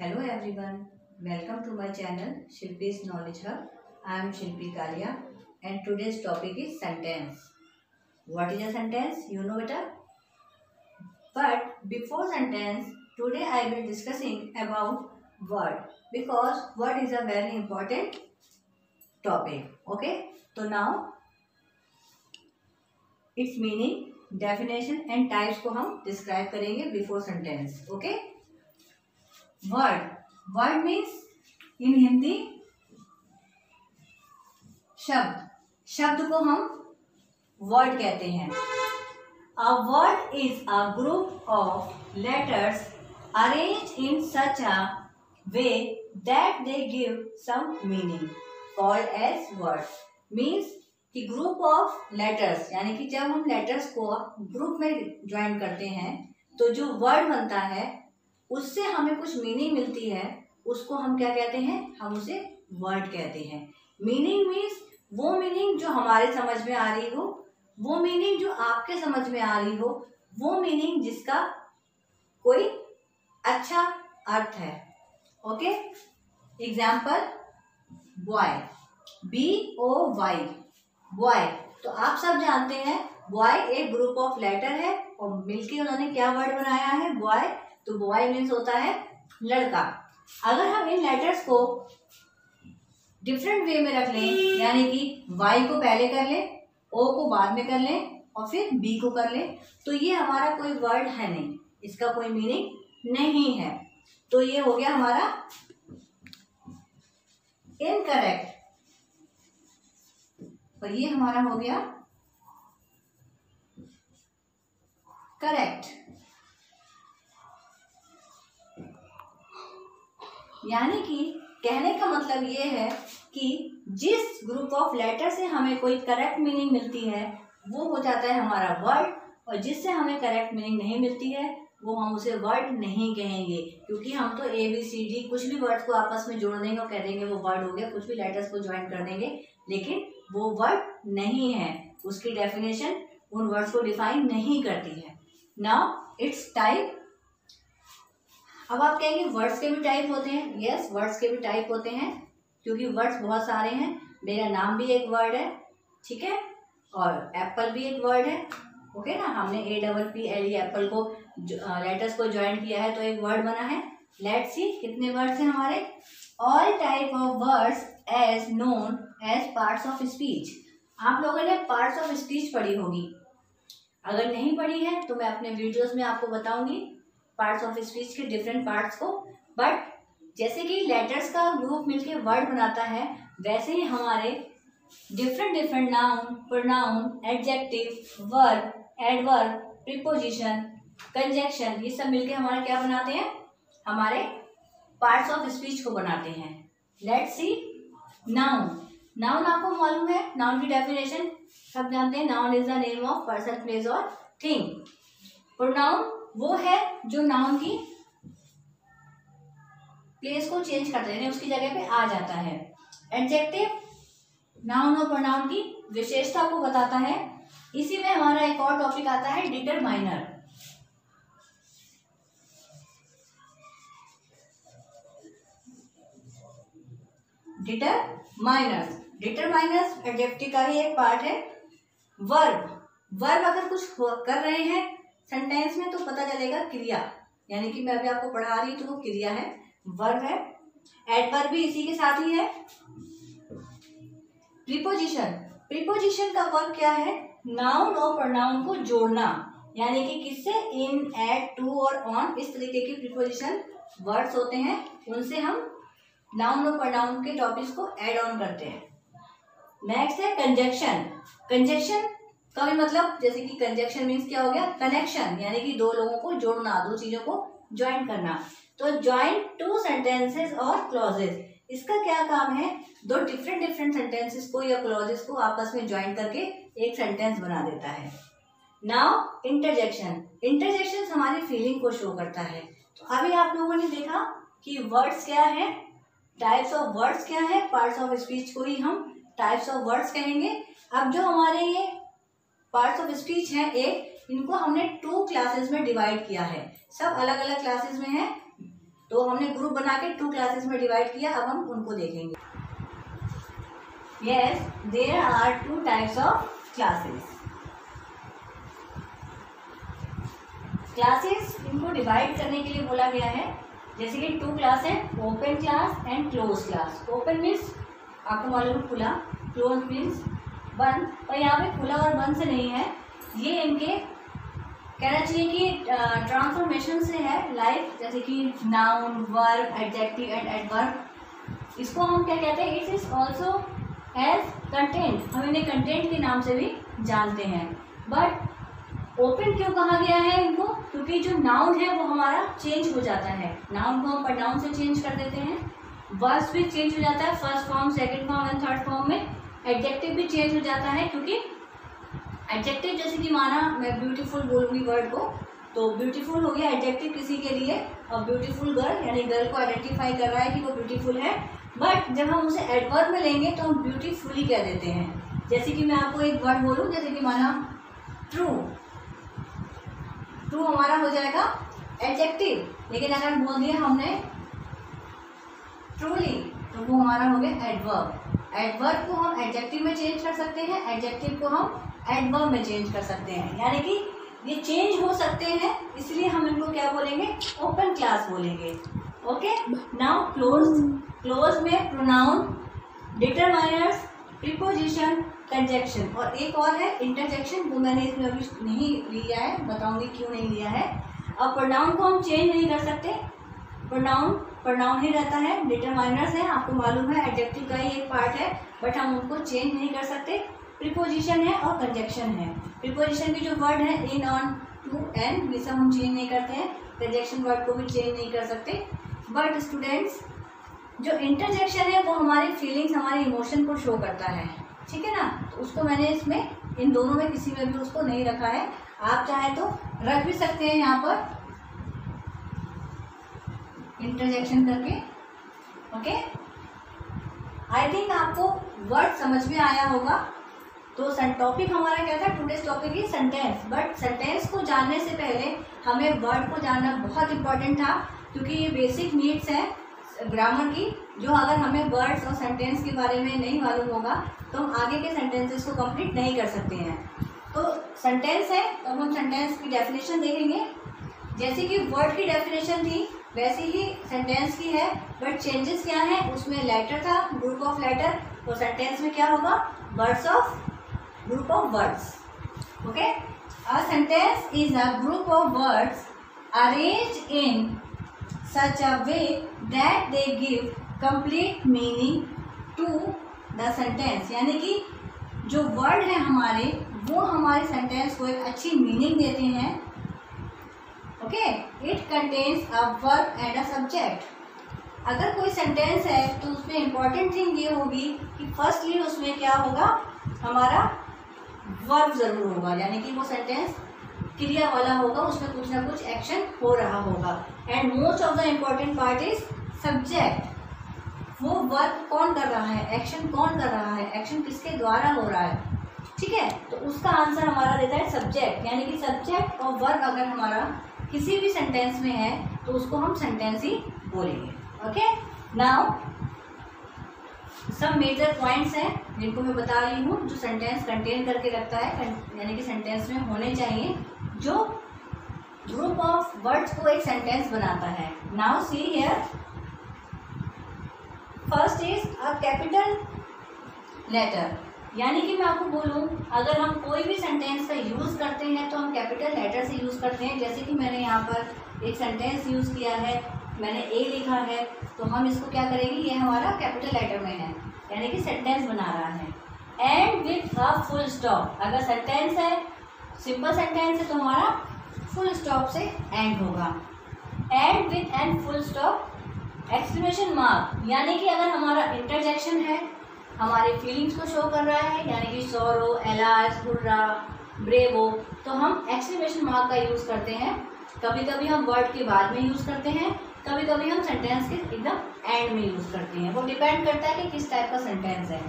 Hello everyone, welcome to my channel Shilpi's Knowledge Hub. I am Shilpi Kalia and today's topic is sentence. What is a sentence? You know better. But before sentence, today I will discussing about word because word is a very important topic. Okay, so now its meaning, definition and types को हम describe करेंगे before sentence. Okay. Word means in Hindi शब्द को हम word कहते हैं। A word is a group of letters arrange in such a way that they give some meaning called as word. Means कि group of letters, यानी कि जब हम लेटर्स को ग्रुप में ज्वाइन करते हैं तो जो वर्ड बनता है उससे हमें कुछ मीनिंग मिलती है, उसको हम क्या कहते हैं? हम उसे वर्ड कहते हैं। मीनिंग मीन्स वो मीनिंग जो हमारे समझ में आ रही हो, वो मीनिंग जो आपके समझ में आ रही हो, वो मीनिंग जिसका कोई अच्छा अर्थ है। Okay, example boy, BOY, boy. तो आप सब जानते हैं बॉय एक ग्रुप ऑफ लेटर है और मिलके उन्होंने क्या वर्ड बनाया है? बॉय। तो बॉय मीन्स होता है लड़का। अगर हम इन लेटर्स को डिफरेंट वे में रख लें, यानी कि Y को पहले कर लें, O को बाद में कर लें और फिर B को कर लें, तो ये हमारा कोई वर्ड है नहीं, इसका कोई मीनिंग नहीं है। तो ये हो गया हमारा इनकरेक्ट और ये हमारा हो गया करेक्ट। यानी कि कहने का मतलब ये है कि जिस ग्रुप ऑफ लेटर से हमें कोई करेक्ट मीनिंग मिलती है वो हो जाता है हमारा वर्ड, और जिससे हमें करेक्ट मीनिंग नहीं मिलती है वो हम उसे वर्ड नहीं कहेंगे, क्योंकि हम तो ABCD कुछ भी वर्ड्स को आपस में जोड़ देंगे और कह देंगे वो वर्ड हो गया, कुछ भी लेटर्स को ज्वाइन कर देंगे, लेकिन वो वर्ड नहीं है। उसकी डेफिनेशन उन वर्ड्स को डिफाइन नहीं करती है। Now it's type. अब आप कहेंगे वर्ड्स के भी टाइप होते हैं। यस, वर्ड्स के भी टाइप होते हैं, क्योंकि वर्ड्स बहुत सारे हैं। मेरा नाम भी एक वर्ड है, ठीक है, और एप्पल भी एक वर्ड है। ओके ना, हमने APPLE एप्पल को लेटर्स को ज्वाइन किया है तो एक वर्ड बना है। लेट्स सी कितने वर्ड्स हैं हमारे। All type of words as known as parts of speech. आप लोगों ने पार्ट्स ऑफ स्पीच पढ़ी होगी, अगर नहीं पढ़ी है तो मैं अपने वीडियोस में आपको बताऊंगी पार्ट्स ऑफ स्पीच के डिफरेंट पार्ट्स को। बट जैसे कि लेटर्स का ग्रुप मिलके वर्ड बनाता है, वैसे ही हमारे different noun, pronoun, adjective, verb, adverb, preposition, conjunction, ये सब मिलके हमारे क्या बनाते हैं? हमारे पार्ट्स ऑफ स्पीच को बनाते हैं। Let's see noun. नाउन आपको मालूम है, नाउन की डेफिनेशन सब जानते हैं। Noun is the name of person, place और थिंग। प्रोनाउन वो है जो नाउन की प्लेस को चेंज कर देने, उसकी जगह पे आ जाता है। एडजेक्टिव नाउन और प्रोनाउन की विशेषता को बताता है। इसी में हमारा एक और टॉपिक आता है डिटरमाइनर। डिटरमाइनर्स एडजेक्टिव का ही एक पार्ट है। वर्ब अगर कुछ कर रहे हैं सेंटेंस में तो पता चलेगा क्रिया, यानी कि मैं अभी आपको पढ़ा रही हूँ तो वो क्रिया है, वर्ब है। एडवर्ब भी इसी के साथ ही है। प्रीपोजिशन का वर्क क्या है? नाउन और प्रोनाउन को जोड़ना, यानी कि किससे? इन, एट, टू और ऑन, इस तरीके के प्रीपोजिशन वर्ड्स होते हैं, उनसे हम नाउन और प्रोनाउन के टॉपिक्स को ऐड ऑन करते हैं। नेक्स्ट है कंजंक्शन का भी मतलब, जैसे कि कंजंक्शन मीन्स क्या हो गया? कनेक्शन, यानी कि दो लोगों को जोड़ना, दो चीजों को ज्वाइन करना। तो ज्वाइन टू सेंटेंसेस और क्लॉजेस, इसका क्या काम है? दो डिफरेंट सेंटेंसेस को या क्लॉजेस को आपस में ज्वाइन करके एक सेंटेंस बना देता है। नाउ इंटरजेक्शन हमारी फीलिंग को शो करता है। तो अभी आप लोगों ने देखा कि वर्ड्स क्या है, टाइप्स ऑफ वर्ड्स क्या है, पार्ट्स ऑफ स्पीच को ही हम टाइप्स ऑफ वर्ड्स कहेंगे। अब जो हमारे ये पार्ट्स ऑफ स्पीच है इनको हमने 2 क्लासेस में डिवाइड किया है, सब अलग अलग क्लासेस में है। तो हमने ग्रुप बना के 2 क्लासेस में डिवाइड किया, अब हम उनको देखेंगे। Yes, there are 2 types of classes. Classes इनको डिवाइड करने के लिए बोला गया है, जैसे कि 2 क्लास है, open class and close class. Open means आपको मालूम खुला, क्लोज मीन्स बंद, पर यहाँ पे खुला और बंद से नहीं है, ये इनके कहना चाहिए कि ट्रांसफॉर्मेशन से है, लाइक जैसे कि noun, verb, adjective and adverb. इसको हम क्या कहते हैं, it is also as content, हम इन्हें कंटेंट के नाम से भी जानते हैं। बट ओपन क्यों कहा गया है इनको, क्योंकि जो नाउन है वो हमारा चेंज हो जाता है, नाउन को हम प्रोनाउन से चेंज कर देते हैं, वर्ब्स भी चेंज हो जाता है, first form, second form and third form में। एडजेक्टिव भी चेंज हो जाता है, क्योंकि एडजेक्टिव जैसे कि माना मैं ब्यूटीफुल बोलूँगी वर्ड को, तो ब्यूटीफुल हो गया एडजेक्टिव किसी के लिए, और ब्यूटीफुल गर्ल यानी गर्ल को आइडेंटिफाई कर रहा है कि वो ब्यूटीफुल है। बट जब हम उसे एडवर्ब में लेंगे तो हम ब्यूटीफुली कह देते हैं। जैसे कि मैं आपको एक वर्ड बोलूँ, जैसे कि माना ट्रू, ट्रू हमारा हो जाएगा एडजेक्टिव, लेकिन अगर बोल दिया हमने ट्रूली तो वो हमारा हो गया एडवर्ब। एडवर्ब को हम एडजेक्टिव में चेंज कर सकते हैं, एडजेक्टिव को हम एडवर्ब में चेंज कर सकते हैं, यानी कि ये चेंज हो सकते हैं, इसलिए हम इनको क्या बोलेंगे, ओपन क्लास बोलेंगे। Okay, now close. क्लोज में प्रोनाउन, डिटरमाइनर्स, प्रीपोजिशन, कंजक्शन, और एक और है इंटरजेक्शन, वो मैंने इसमें अभी नहीं लिया है, बताऊंगी क्यों नहीं लिया है। अब प्रोनाउन को हम चेंज नहीं कर सकते, प्रोनाउन ही रहता है, डिटरमाइनर्स है, आपको मालूम है एडजेक्टिव का ही एक पार्ट है, बट हम उनको चेंज नहीं कर सकते। प्रीपोजिशन है और कंजक्शन है। प्रीपोजिशन की जो वर्ड है इन, ऑन, टू, एंड, ये सब हम चेंज नहीं करते हैं, कंजक्शन वर्ड को भी चेंज नहीं कर सकते। बट स्टूडेंट्स, जो इंटरजेक्शन है वो हमारी फीलिंग्स, हमारे इमोशन को शो करता है, ठीक है ना, तो उसको मैंने इसमें इन दोनों में किसी में भी उसको नहीं रखा है, आप चाहे तो रख भी सकते हैं यहाँ पर इंटरजेक्शन करके। ओके, आई थिंक आपको वर्ड समझ में आया होगा। तो टॉपिक हमारा क्या था, today's topic is sentence. But sentence को जानने से पहले हमें वर्ड को जानना बहुत इंपॉर्टेंट था, क्योंकि ये बेसिक नीड्स है ग्रामर की, जो अगर हमें वर्ड्स और सेंटेंस के बारे में नहीं मालूम होगा तो हम आगे के सेंटेंसेस को कंप्लीट नहीं कर सकते हैं। तो सेंटेंस है, तो हम सेंटेंस की डेफिनेशन देखेंगे। जैसे कि वर्ड की डेफिनेशन थी वैसे ही सेंटेंस की है, बट चेंजेस क्या है, उसमें लेटर था, ग्रुप ऑफ लेटर, तो सेंटेंस में क्या होगा, words of, group of words. Okay, a sentence is a group of words arranged in such a way that they give complete meaning to the sentence, यानी कि जो word है हमारे वो हमारे सेंटेंस को एक अच्छी मीनिंग देते हैं। Okay, it contains a verb and a subject. अगर कोई सेंटेंस है तो उसमें इंपॉर्टेंट थिंग ये होगी कि फर्स्टली उसमें क्या होगा, हमारा वर्ब जरूर होगा, यानी कि वो सेंटेंस क्रिया वाला होगा, उसमें कुछ ना कुछ एक्शन हो रहा होगा। And most of the important part is subject. वो वर्क कौन कर रहा है, एक्शन कौन कर रहा है, एक्शन किसके द्वारा हो रहा है, ठीक है, तो उसका आंसर हमारा देता है सब्जेक्ट। यानी कि सब्जेक्ट और वर्क अगर हमारा किसी भी सेंटेंस में है तो उसको हम सेंटेंस ही बोलेंगे। ओके, नाउ सब मेजर पॉइंट्स हैं जिनको मैं बता रही हूँ, जो सेंटेंस कंटेन करके रखता है, यानी कि सेंटेंस में होने चाहिए, जो ग्रुप ऑफ वर्ड्स को एक सेंटेंस बनाता है। Now see here, first is a capital letter, यानी कि मैं आपको बोलूं, अगर हम कोई भी सेंटेंस का यूज करते हैं तो हम कैपिटल लेटर से यूज करते हैं। जैसे कि मैंने यहाँ पर एक सेंटेंस यूज किया है, मैंने ए लिखा है, तो हम इसको क्या करेंगे, ये हमारा कैपिटल लेटर में है, यानी कि सेंटेंस बना रहा है। And with a full stop, अगर सेंटेंस है, सिंपल सेंटेंस है, तो हमारा फुल स्टॉप से एंड होगा। And with and full stop, exclamation mark, यानी कि अगर हमारा इंटरजेक्शन है, हमारे फीलिंग्स को शो कर रहा है, यानी कि सोरो, एलाज, हुर्रा, ब्रेवो, तो हम एक्सक्लेमेशन मार्क का यूज करते हैं। कभी कभी हम वर्ड के बाद में यूज करते हैं, कभी कभी हम सेंटेंस के एकदम एंड में यूज करते हैं, वो डिपेंड करता है कि किस टाइप का सेंटेंस है।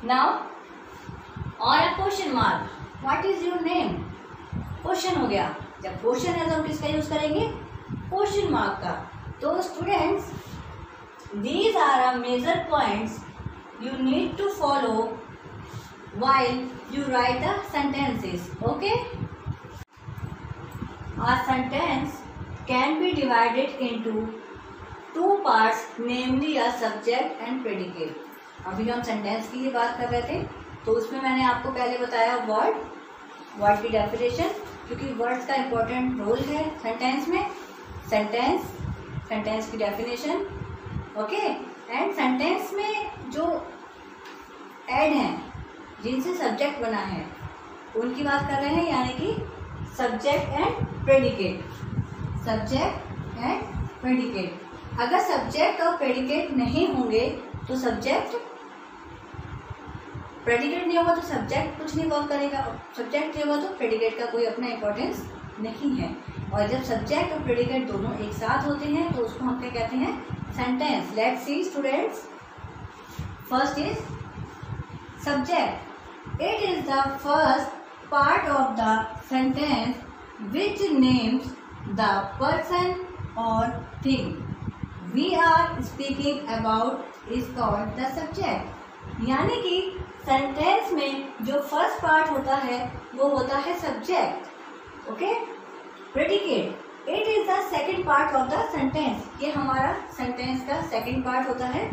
नाउ और a question mark, what is your name, question हो गया, जब क्वेश्चन है तो हम किसका यूज करेंगे, क्वेश्चन मार्क का। तो students, these are a major points you need to follow while you write the sentences. Okay? A sentence can be divided into two parts, namely a subject and predicate. अभी हम sentence की ही बात कर रहे थे, तो उसमें मैंने आपको पहले बताया वर्ड की डेफिनेशन, क्योंकि वर्ड्स का इम्पोर्टेंट रोल है सेंटेंस में। सेंटेंस की डेफिनेशन, ओके। एंड सेंटेंस में जो ऐड हैं, जिनसे सब्जेक्ट बना है, उनकी बात कर रहे हैं, यानी कि subject and predicate. Subject and predicate. अगर सब्जेक्ट और प्रेडिकेट नहीं होंगे तो प्रेडिकेट नहीं होगा तो सब्जेक्ट कुछ नहीं वर्क करेगा, सब्जेक्ट नहीं होगा तो प्रेडिकेट का कोई अपना इम्पोर्टेंस नहीं है। और जब सब्जेक्ट और प्रेडिकेट दोनों एक साथ होते हैं तो उसको हम क्या कहते हैं? Sentence. Let's see students, first is subject. It is the first part of the sentence which names the person or thing we are speaking about is called the subject. यानी कि सेंटेंस में जो फर्स्ट पार्ट होता है वो होता है subject, okay. Predicate, it is the second part of the sentence. ये हमारा सेंटेंस का सेकेंड पार्ट होता है।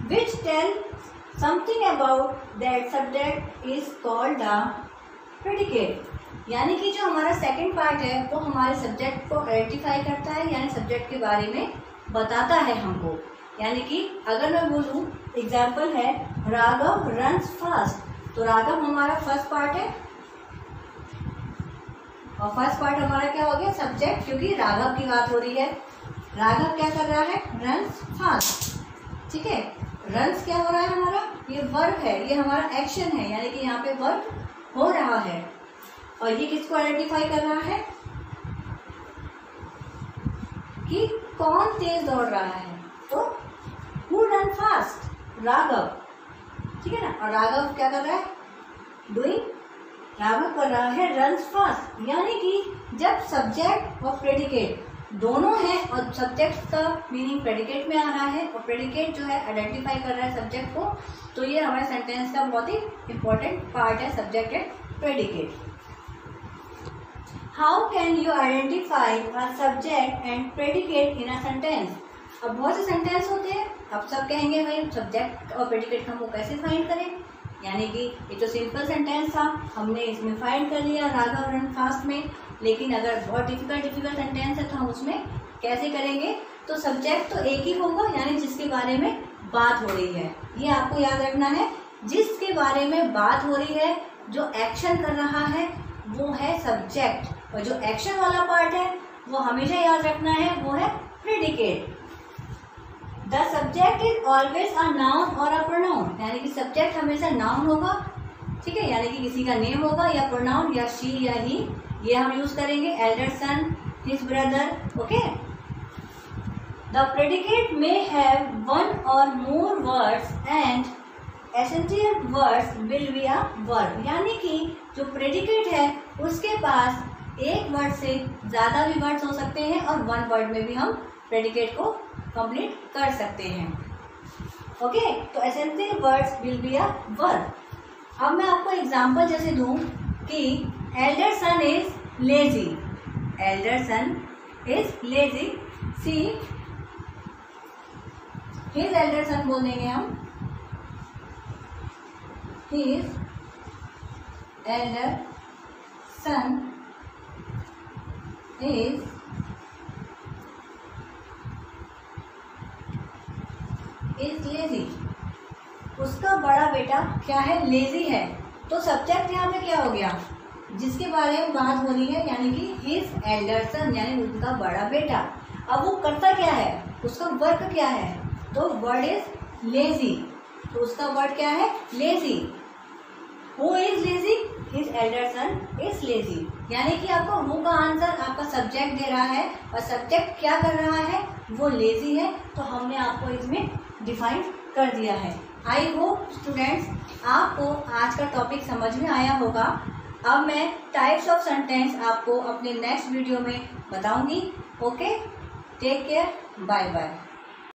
Which tell something about that subject is called the predicate. यानी कि जो हमारा सेकेंड पार्ट है वो हमारे सब्जेक्ट को आइडेंटिफाई करता है, यानी सब्जेक्ट के बारे में बताता है हमको। यानी कि अगर मैं बोलूँ, एग्जाम्पल है राघव रन्स फास्ट, तो राघव हमारा फर्स्ट पार्ट है और फर्स्ट पार्ट हमारा क्या हो गया? सब्जेक्ट, क्योंकि राघव की बात हो रही है। राघव क्या कर रहा है? रन्स फास्ट, ठीक है। रन्स क्या हो रहा है हमारा? ये वर्ब है, ये हमारा एक्शन है, यानी कि यहाँ पे वर्ब हो रहा है। और ये किसको आइडेंटिफाई कर रहा है कि कौन तेज दौड़ रहा है? तो हु रन फास्ट? राघव, ठीक है ना। और राघव क्या कर रहा है? डूइंग, राघव कर रहा है रन्स फास्ट। यानी कि जब सब्जेक्ट और प्रेडिकेट दोनों हैं और सब्जेक्ट का मीनिंग प्रेडिकेट में आ रहा है और प्रेडिकेट जो है आइडेंटिफाई कर रहा है सब्जेक्ट को, तो ये हमारे सेंटेंस का बहुत ही इंपॉर्टेंट पार्ट है, subject and predicate. How can you identify a subject and predicate in a sentence? अब बहुत से सेंटेंस होते हैं, अब सब कहेंगे भाई सब्जेक्ट और प्रेडिकेट हम वो कैसे फाइंड करें? यानी कि ये तो सिंपल सेंटेंस था, हमने इसमें फाइंड कर लिया राघव रन फास्ट में। लेकिन अगर बहुत डिफिकल्ट सेंटेंस है तो हम उसमें कैसे करेंगे? तो सब्जेक्ट तो एक ही होगा, यानी जिसके बारे में बात हो रही है। ये आपको याद रखना है, जिसके बारे में बात हो रही है, जो एक्शन कर रहा है वो है सब्जेक्ट, और जो एक्शन वाला पार्ट है वो हमेशा याद रखना है, वो है predicate. The subject is always a noun और अ प्रोनाउन। यानी कि सब्जेक्ट हमेशा नाउन होगा, ठीक है, यानी कि किसी का नेम होगा, या प्रोनाउन या शी या ही, ये हम यूज करेंगे। Elder son, his brother, okay. The predicate may have one or more words and essential words will be a verb. यानी कि जो प्रेडिकेट है उसके पास एक वर्ड से ज़्यादा भी वर्ड्स हो सकते हैं और वन वर्ड में भी हम प्रेडिकेट को कंप्लीट कर सकते हैं, ओके। तो essential words will be a verb. अब मैं आपको एग्जांपल जैसे दूं कि elder son is lazy, elder son is lazy, see his elder son बोल देंगे हम, his elder son is lazy. उसका बड़ा बेटा क्या है? लेजी है। तो सब्जेक्ट यहाँ पे क्या हो गया? जिसके बारे में बात हो रही है, यानी कि हिज एल्डर सन, यानी उनका बड़ा बेटा। अब वो करता क्या है? उसका वर्क क्या है? तो वर्ड इज लेजी, तो उसका वर्ड क्या है? Lazy. Who is lazy? His elder son is lazy. यानी कि आपको हु का आंसर आपका सब्जेक्ट दे रहा है और सब्जेक्ट क्या कर रहा है? वो लेजी है। तो हमने आपको इसमें डिफाइन कर दिया है। आई होप स्टूडेंट्स आपको आज का टॉपिक समझ में आया होगा। अब मैं टाइप्स ऑफ सेंटेंस आपको अपने नेक्स्ट वीडियो में बताऊंगी, okay. Take care, bye bye.